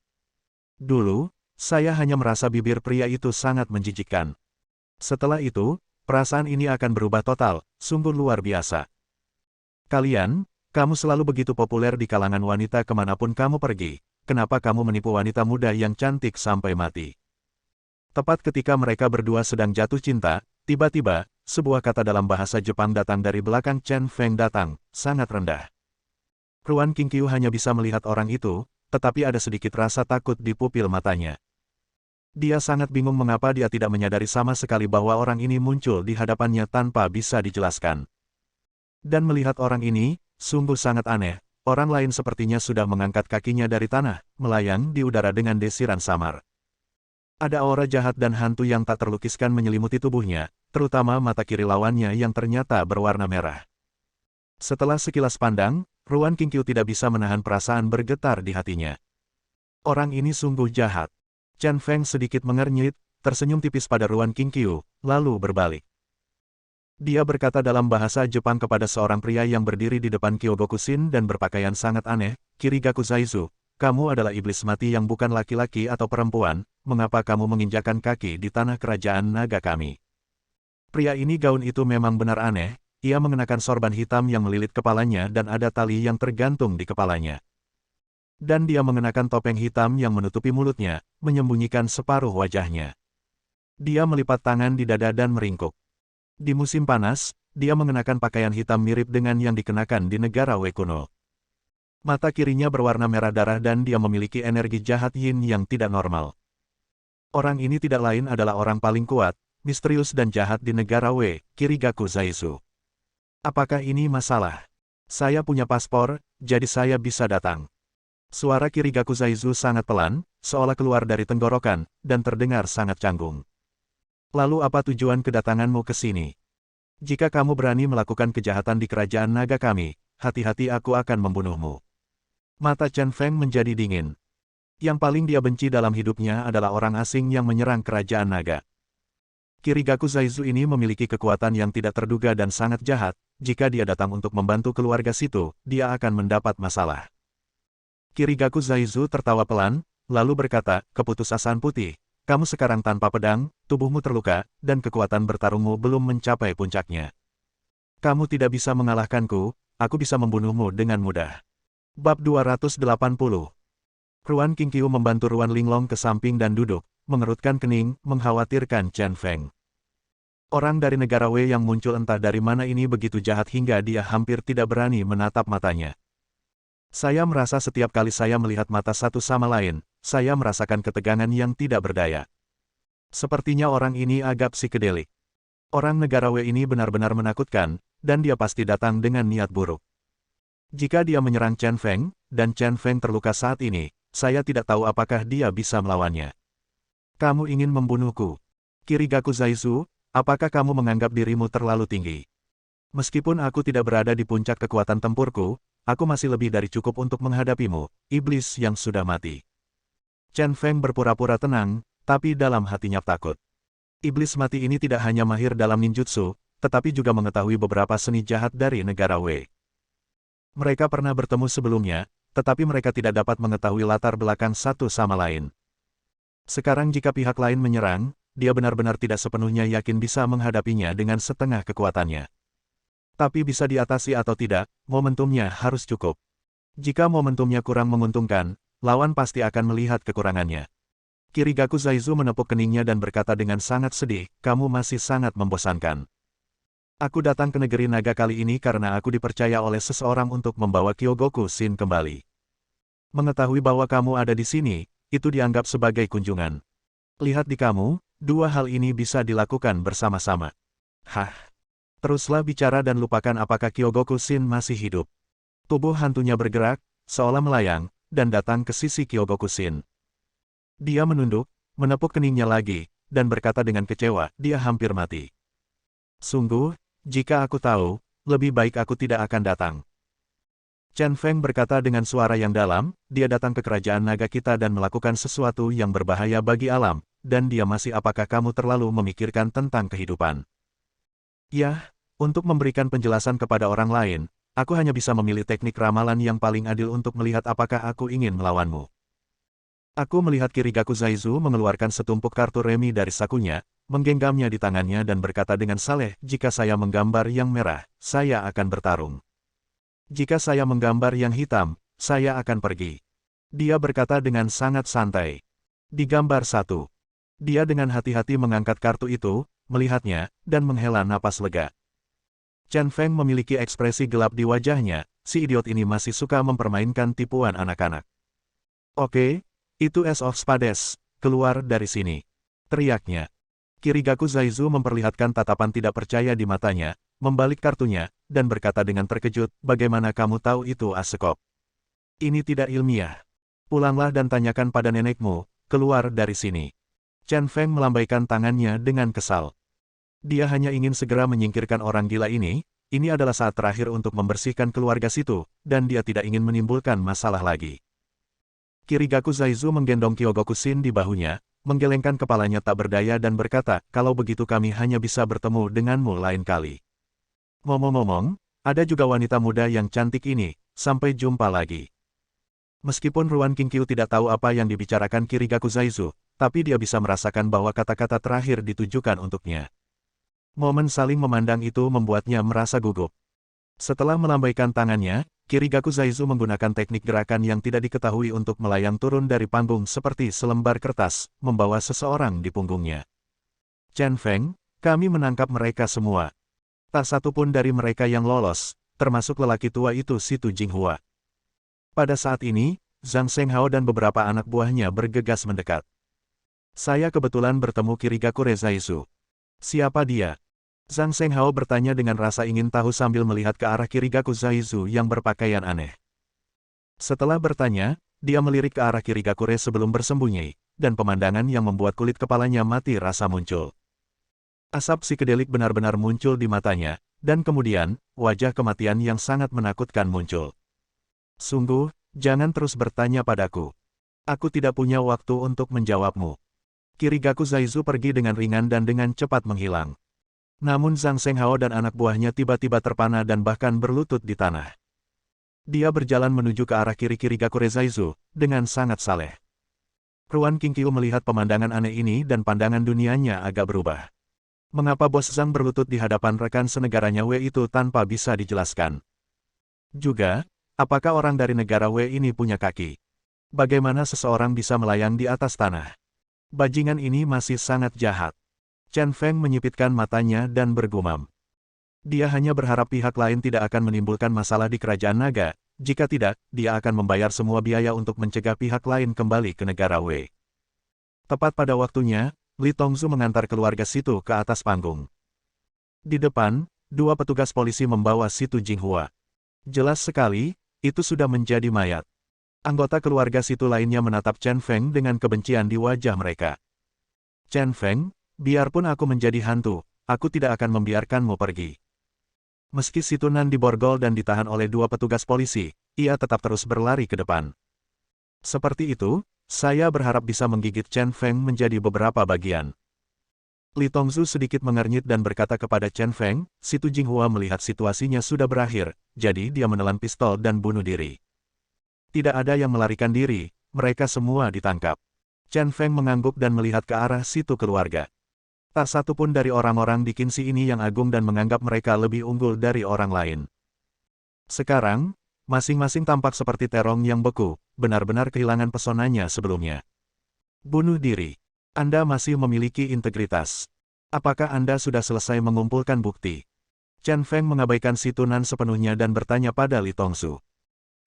Dulu, saya hanya merasa bibir pria itu sangat menjijikkan. Setelah itu, perasaan ini akan berubah total, sungguh luar biasa. Kamu selalu begitu populer di kalangan wanita kemanapun kamu pergi, kenapa kamu menipu wanita muda yang cantik sampai mati? Tepat ketika mereka berdua sedang jatuh cinta, tiba-tiba, sebuah kata dalam bahasa Jepang datang dari belakang Chen Feng datang, sangat rendah. Ruan Qingqiu hanya bisa melihat orang itu, tetapi ada sedikit rasa takut di pupil matanya. Dia sangat bingung mengapa dia tidak menyadari sama sekali bahwa orang ini muncul di hadapannya tanpa bisa dijelaskan. Dan melihat orang ini, sungguh sangat aneh, orang lain sepertinya sudah mengangkat kakinya dari tanah, melayang di udara dengan desiran samar. Ada aura jahat dan hantu yang tak terlukiskan menyelimuti tubuhnya, terutama mata kiri lawannya yang ternyata berwarna merah. Setelah sekilas pandang, Ruan Qingqiu tidak bisa menahan perasaan bergetar di hatinya. Orang ini sungguh jahat. Chen Feng sedikit mengernyit, tersenyum tipis pada Ruan Qingqiu, lalu berbalik. Dia berkata dalam bahasa Jepang kepada seorang pria yang berdiri di depan Kyogokusin dan berpakaian sangat aneh, Kirigaku Zaizu, kamu adalah iblis mati yang bukan laki-laki atau perempuan, mengapa kamu menginjakan kaki di tanah kerajaan naga kami? Pria ini gaun itu memang benar aneh, ia mengenakan sorban hitam yang melilit kepalanya dan ada tali yang tergantung di kepalanya. Dan dia mengenakan topeng hitam yang menutupi mulutnya, menyembunyikan separuh wajahnya. Dia melipat tangan di dada dan meringkuk. Di musim panas, dia mengenakan pakaian hitam mirip dengan yang dikenakan di negara Wei kuno. Mata kirinya berwarna merah darah dan dia memiliki energi jahat yin yang tidak normal. Orang ini tidak lain adalah orang paling kuat, misterius dan jahat di negara Wei, Kirigaku Zaizu. Apakah ini masalah? Saya punya paspor, jadi saya bisa datang. Suara Kirigaku Zaizu sangat pelan, seolah keluar dari tenggorokan, dan terdengar sangat canggung. Lalu apa tujuan kedatanganmu ke sini? Jika kamu berani melakukan kejahatan di kerajaan naga kami, hati-hati aku akan membunuhmu. Mata Chen Feng menjadi dingin. Yang paling dia benci dalam hidupnya adalah orang asing yang menyerang kerajaan naga. Kirigaku Zaizu ini memiliki kekuatan yang tidak terduga dan sangat jahat, jika dia datang untuk membantu keluarga situ, dia akan mendapat masalah. Kirigaku Zaizu tertawa pelan, lalu berkata, keputusasaan putih, kamu sekarang tanpa pedang, tubuhmu terluka, dan kekuatan bertarungmu belum mencapai puncaknya. Kamu tidak bisa mengalahkanku, aku bisa membunuhmu dengan mudah. Bab 280. Ruan Qingqiu membantu Ruan Linglong ke samping dan duduk, mengerutkan kening, mengkhawatirkan Chen Feng. Orang dari negara Wei yang muncul entah dari mana ini begitu jahat hingga dia hampir tidak berani menatap matanya. Saya merasa setiap kali saya melihat mata satu sama lain, saya merasakan ketegangan yang tidak berdaya. Sepertinya orang ini agak psikedelik. Orang negarawi ini benar-benar menakutkan, dan dia pasti datang dengan niat buruk. Jika dia menyerang Chen Feng, dan Chen Feng terluka saat ini, saya tidak tahu apakah dia bisa melawannya. Kamu ingin membunuhku? Kirigaku Zaizu, apakah kamu menganggap dirimu terlalu tinggi? Meskipun aku tidak berada di puncak kekuatan tempurku, aku masih lebih dari cukup untuk menghadapimu, iblis yang sudah mati. Chen Feng berpura-pura tenang, tapi dalam hatinya takut. Iblis mati ini tidak hanya mahir dalam ninjutsu, tetapi juga mengetahui beberapa seni jahat dari negara Wei. Mereka pernah bertemu sebelumnya, tetapi mereka tidak dapat mengetahui latar belakang satu sama lain. Sekarang jika pihak lain menyerang, dia benar-benar tidak sepenuhnya yakin bisa menghadapinya dengan setengah kekuatannya. Tapi bisa diatasi atau tidak, momentumnya harus cukup. Jika momentumnya kurang menguntungkan, lawan pasti akan melihat kekurangannya. Kirigaku Zaizu menepuk keningnya dan berkata dengan sangat sedih, kamu masih sangat membosankan. Aku datang ke negeri naga kali ini karena aku dipercaya oleh seseorang untuk membawa Kyogoku Shin kembali. Mengetahui bahwa kamu ada di sini, itu dianggap sebagai kunjungan. Lihat di kamu, dua hal ini bisa dilakukan bersama-sama. Hah? Teruslah bicara dan lupakan apakah Kyogoku Shin masih hidup. Tubuh hantunya bergerak, seolah melayang, dan datang ke sisi Kyogoku Shin. Dia menunduk, menepuk keningnya lagi, dan berkata dengan kecewa, dia hampir mati. Sungguh, jika aku tahu, lebih baik aku tidak akan datang. Chen Feng berkata dengan suara yang dalam, dia datang ke kerajaan naga kita dan melakukan sesuatu yang berbahaya bagi alam, dan dia masih apakah kamu terlalu memikirkan tentang kehidupan? Ya, untuk memberikan penjelasan kepada orang lain, aku hanya bisa memilih teknik ramalan yang paling adil untuk melihat apakah aku ingin melawanmu. Aku melihat Kirigaku Zaizu mengeluarkan setumpuk kartu remi dari sakunya, menggenggamnya di tangannya dan berkata dengan saleh, jika saya menggambar yang merah, saya akan bertarung. Jika saya menggambar yang hitam, saya akan pergi. Dia berkata dengan sangat santai. Digambar satu. Dia dengan hati-hati mengangkat kartu itu, melihatnya, dan menghela napas lega. Chen Feng memiliki ekspresi gelap di wajahnya, si idiot ini masih suka mempermainkan tipuan anak-anak. Oke. Itu Ace of Spades, keluar dari sini. Teriaknya. Kirigaku Zaizu memperlihatkan tatapan tidak percaya di matanya, membalik kartunya, dan berkata dengan terkejut, bagaimana kamu tahu itu Asekop? Ini tidak ilmiah. Pulanglah dan tanyakan pada nenekmu, keluar dari sini. Chen Feng melambaikan tangannya dengan kesal. Dia hanya ingin segera menyingkirkan orang gila ini adalah saat terakhir untuk membersihkan keluarga situ, dan dia tidak ingin menimbulkan masalah lagi. Kirigaku Zaizu menggendong Kyogoku Shin di bahunya, menggelengkan kepalanya tak berdaya dan berkata, kalau begitu kami hanya bisa bertemu denganmu lain kali. Ngomong-ngomong, ada juga wanita muda yang cantik ini, sampai jumpa lagi. Meskipun Ruan Qingqiu tidak tahu apa yang dibicarakan Kirigaku Zaizu, tapi dia bisa merasakan bahwa kata-kata terakhir ditujukan untuknya. Momen saling memandang itu membuatnya merasa gugup. Setelah melambaikan tangannya, Kirigaku Zaizu menggunakan teknik gerakan yang tidak diketahui untuk melayang turun dari panggung seperti selembar kertas, membawa seseorang di punggungnya. Chen Feng, kami menangkap mereka semua. Tak satu pun dari mereka yang lolos, termasuk lelaki tua itu si Tu Jinghua. Pada saat ini, Zhang Shenghao dan beberapa anak buahnya bergegas mendekat. Saya kebetulan bertemu Kirigaku Zaizu. Siapa dia? Zhang Shenghao bertanya dengan rasa ingin tahu sambil melihat ke arah Kirigaku Zaizu yang berpakaian aneh. Setelah bertanya, dia melirik ke arah Kirigakure sebelum bersembunyi, dan pemandangan yang membuat kulit kepalanya mati rasa muncul. Asap psikedelik benar-benar muncul di matanya, dan kemudian, wajah kematian yang sangat menakutkan muncul. Sungguh, jangan terus bertanya padaku. Aku tidak punya waktu untuk menjawabmu. Kirigaku Zaizu pergi dengan ringan dan dengan cepat menghilang. Namun Zhang Shenghao dan anak buahnya tiba-tiba terpana dan bahkan berlutut di tanah. Dia berjalan menuju ke arah kiri Kirigaku Zaizu, dengan sangat saleh. Ruan Qingqiu melihat pemandangan aneh ini dan pandangan dunianya agak berubah. Mengapa bos Zhang berlutut di hadapan rekan senegaranya Wei itu tanpa bisa dijelaskan? Juga, apakah orang dari negara Wei ini punya kaki? Bagaimana seseorang bisa melayang di atas tanah? Bajingan ini masih sangat jahat. Chen Feng menyipitkan matanya dan bergumam. Dia hanya berharap pihak lain tidak akan menimbulkan masalah di kerajaan naga, jika tidak, dia akan membayar semua biaya untuk mencegah pihak lain kembali ke negara Wei. Tepat pada waktunya, Li Tongzu mengantar keluarga Situ ke atas panggung. Di depan, dua petugas polisi membawa Situ Jinghua. Jelas sekali, itu sudah menjadi mayat. Anggota keluarga Situ lainnya menatap Chen Feng dengan kebencian di wajah mereka. Chen Feng, biarpun aku menjadi hantu, aku tidak akan membiarkanmu pergi. Meski Situ Nan diborgol dan ditahan oleh dua petugas polisi, ia tetap terus berlari ke depan. Seperti itu, saya berharap bisa menggigit Chen Feng menjadi beberapa bagian. Li Tongzu sedikit mengernyit dan berkata kepada Chen Feng, Situ Jinghua melihat situasinya sudah berakhir, jadi dia menelan pistol dan bunuh diri. Tidak ada yang melarikan diri, mereka semua ditangkap. Chen Feng mengangguk dan melihat ke arah Situ keluarga. Tak satu pun dari orang-orang di Qinxi ini yang agung dan menganggap mereka lebih unggul dari orang lain. Sekarang, masing-masing tampak seperti terong yang beku, benar-benar kehilangan pesonanya sebelumnya. Bunuh diri. Anda masih memiliki integritas. Apakah Anda sudah selesai mengumpulkan bukti? Chen Feng mengabaikan Situ Nan sepenuhnya dan bertanya pada Li Tongzu.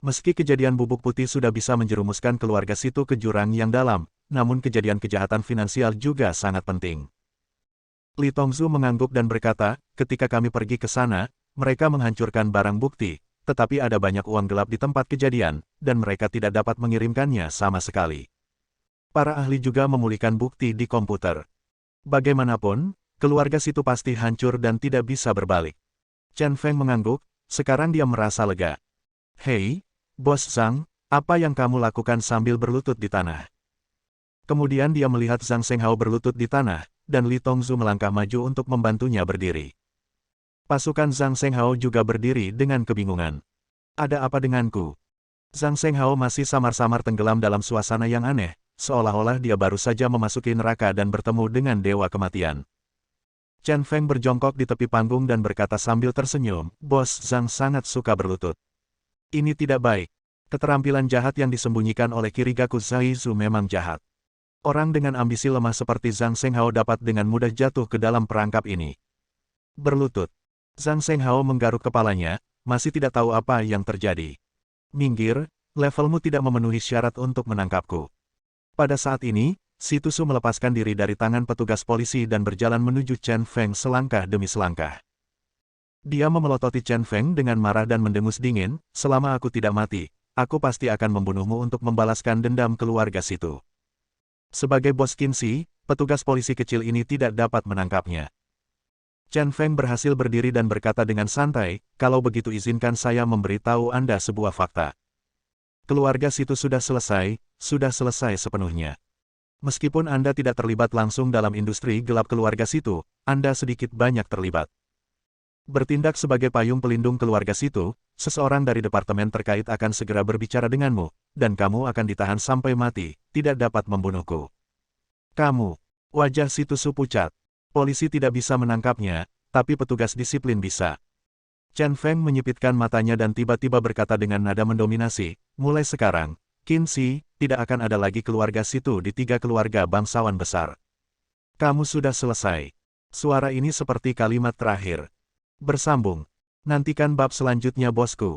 Meski kejadian bubuk putih sudah bisa menjerumuskan keluarga Situ ke jurang yang dalam, namun kejadian kejahatan finansial juga sangat penting. Li Tongzu mengangguk dan berkata, ketika kami pergi ke sana, mereka menghancurkan barang bukti, tetapi ada banyak uang gelap di tempat kejadian, dan mereka tidak dapat mengirimkannya sama sekali. Para ahli juga memulihkan bukti di komputer. Bagaimanapun, keluarga Situ pasti hancur dan tidak bisa berbalik. Chen Feng mengangguk, sekarang dia merasa lega. Hei, Bos Zhang, apa yang kamu lakukan sambil berlutut di tanah? Kemudian dia melihat Zhang Shenghao berlutut di tanah, dan Li Tongzu melangkah maju untuk membantunya berdiri. Pasukan Zhang Shenghao juga berdiri dengan kebingungan. Ada apa denganku? Zhang Shenghao masih samar-samar tenggelam dalam suasana yang aneh, seolah-olah dia baru saja memasuki neraka dan bertemu dengan Dewa Kematian. Chen Feng berjongkok di tepi panggung dan berkata sambil tersenyum, Bos Zhang sangat suka berlutut. Ini tidak baik. Keterampilan jahat yang disembunyikan oleh Kirigaku Zaizu memang jahat. Orang dengan ambisi lemah seperti Zhang Shenghao dapat dengan mudah jatuh ke dalam perangkap ini. Berlutut. Zhang Shenghao menggaruk kepalanya, masih tidak tahu apa yang terjadi. Minggir, levelmu tidak memenuhi syarat untuk menangkapku. Pada saat ini, Situ Su melepaskan diri dari tangan petugas polisi dan berjalan menuju Chen Feng selangkah demi selangkah. Dia memelototi Chen Feng dengan marah dan mendengus dingin, selama aku tidak mati, aku pasti akan membunuhmu untuk membalaskan dendam keluarga Situ. Sebagai bos Qinxi, petugas polisi kecil ini tidak dapat menangkapnya. Chen Feng berhasil berdiri dan berkata dengan santai, kalau begitu izinkan saya memberitahu Anda sebuah fakta. Keluarga Situ sudah selesai sepenuhnya. Meskipun Anda tidak terlibat langsung dalam industri gelap keluarga Situ, Anda sedikit banyak terlibat. Bertindak sebagai payung pelindung keluarga Situ, seseorang dari departemen terkait akan segera berbicara denganmu, dan kamu akan ditahan sampai mati, tidak dapat membunuhku. Kamu, wajah Situ Su pucat. Polisi tidak bisa menangkapnya, tapi petugas disiplin bisa. Chen Feng menyipitkan matanya dan tiba-tiba berkata dengan nada mendominasi, mulai sekarang, Qinxi, tidak akan ada lagi keluarga Situ di 3 keluarga bangsawan besar. Kamu sudah selesai. Suara ini seperti kalimat terakhir. Bersambung. Nantikan bab selanjutnya bosku.